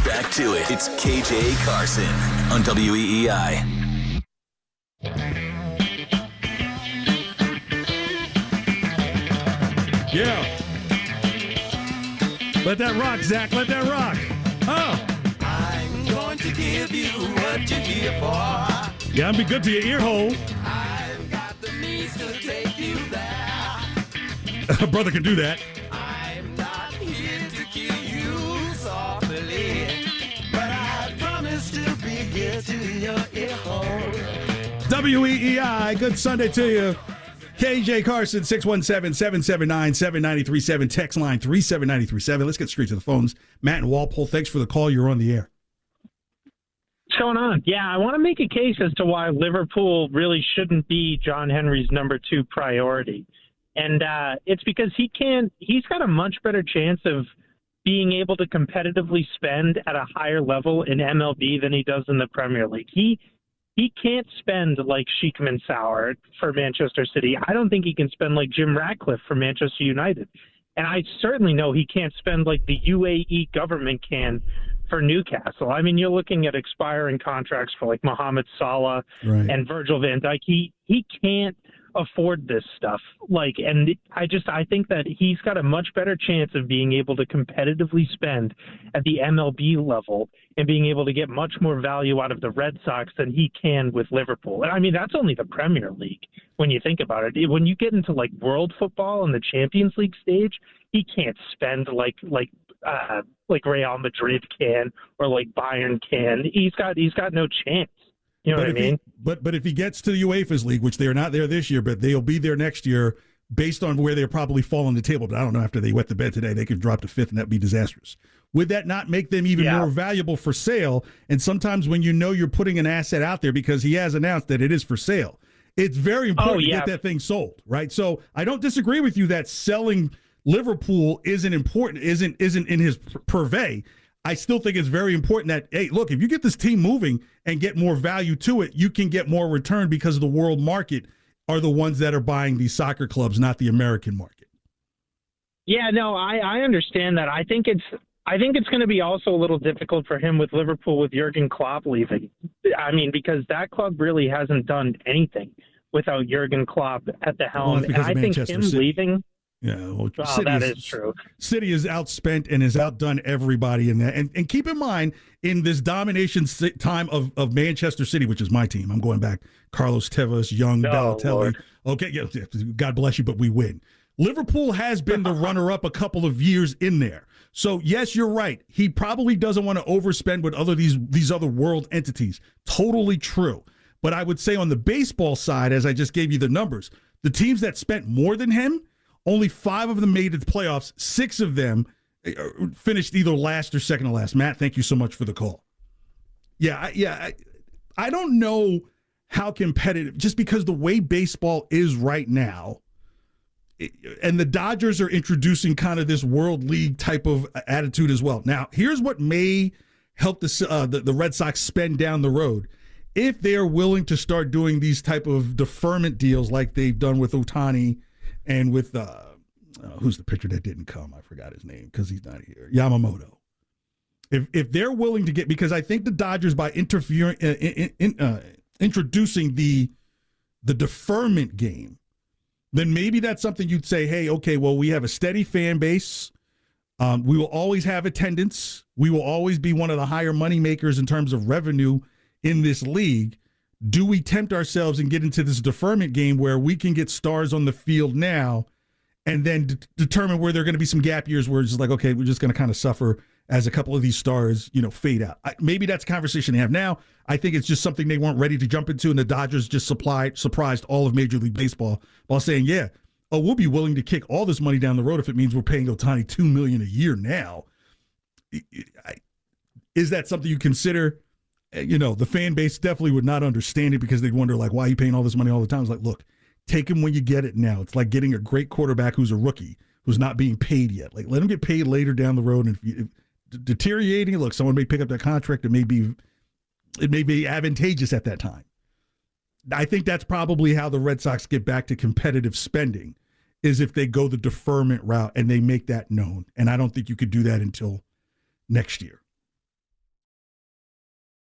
Back to it. It's KJ Carson on WEEI. Yeah. Let that rock, Zach. Let that rock. Oh. I'm going to give you what you're here for. Yeah, be good to your ear hole. I've got the means to take you there. A brother can do that. I'm not here to kill you softly, but I promise to be here to your ear hole. WEEI, good Sunday to you. KJ Carson, 617-779-7937. Text line 37937. Let's get straight to the phones. Matt and Walpole, thanks for the call. You're on the air. What's going on? Yeah, I want to make a case as to why Liverpool really shouldn't be John Henry's number 2 priority. And it's because he's got a much better chance of being able to competitively spend at a higher level in MLB than he does in the Premier League. He can't spend like Sheikman Sauer for Manchester City. I don't think he can spend like Jim Ratcliffe for Manchester United. And I certainly know he can't spend like the UAE government can for Newcastle. I mean, you're looking at expiring contracts for like Mohamed Salah and Virgil van Dijk. He can't afford this stuff. Like, and I think that he's got a much better chance of being able to competitively spend at the MLB level and being able to get much more value out of the Red Sox than he can with Liverpool. And I mean, that's only the Premier League when you think about it. When you get into like world football and the Champions League stage, he can't spend like Real Madrid can or like Bayern can. He's got no chance. You know what I mean? But if he gets to the UEFA's league, which they are not there this year, but they'll be there next year based on where they'll probably fall on the table. But I don't know, after they wet the bed today, they could drop to 5th, and that'd be disastrous. Would that not make them even more valuable for sale? And sometimes when you know you're putting an asset out there, because he has announced that it is for sale, it's very important to get that thing sold, right? So I don't disagree with you that selling Liverpool isn't in his purvey. I still think it's very important that, hey, look, if you get this team moving and get more value to it, you can get more return because the world market are the ones that are buying these soccer clubs, not the American market. Yeah, no, I understand that. I think it's going to be also a little difficult for him with Liverpool with Jurgen Klopp leaving. I mean, because that club really hasn't done anything without Jurgen Klopp at the helm. Well, and I think him leaving. Yeah, well, that is true. City is outspent and has outdone everybody in that. And keep in mind, in this domination time of Manchester City, which is my team, I'm going back, Carlos Tevez, Young, Balotelli. Lord. Okay, yeah, God bless you, but we win. Liverpool has been the runner-up a couple of years in there. So, yes, you're right. He probably doesn't want to overspend with these other world entities. Totally true. But I would say on the baseball side, as I just gave you the numbers, the teams that spent more than him, only 5 of them made it to the playoffs. 6 of them finished either last or second to last. Matt, thank you so much for the call. I don't know how competitive, just because the way baseball is right now, and the Dodgers are introducing kind of this World League type of attitude as well. Now, here's what may help the Red Sox spend down the road. If they are willing to start doing these type of deferment deals like they've done with Ohtani and with who's the pitcher that didn't come? I forgot his name because he's not here. Yamamoto. If they're willing to get, because I think the Dodgers, by introducing the deferment game, then maybe that's something you'd say, hey, okay, well, we have a steady fan base. We will always have attendance. We will always be one of the higher money makers in terms of revenue in this league. Do we tempt ourselves and get into this deferment game where we can get stars on the field now and then determine where there are going to be some gap years where it's just like, okay, we're just going to kind of suffer as a couple of these stars, fade out. Maybe that's a conversation they have now. I think it's just something they weren't ready to jump into, and the Dodgers just surprised all of Major League Baseball while saying, we'll be willing to kick all this money down the road if it means we're paying Ohtani $2 million a year now. Is that something you consider? The fan base definitely would not understand it because they'd wonder, like, why are you paying all this money all the time? It's like, look, take him when you get it now. It's like getting a great quarterback who's a rookie, who's not being paid yet. Like, let him get paid later down the road. And if deteriorating, look, someone may pick up that contract. It may be advantageous at that time. I think that's probably how the Red Sox get back to competitive spending, is if they go the deferment route and they make that known. And I don't think you could do that until next year.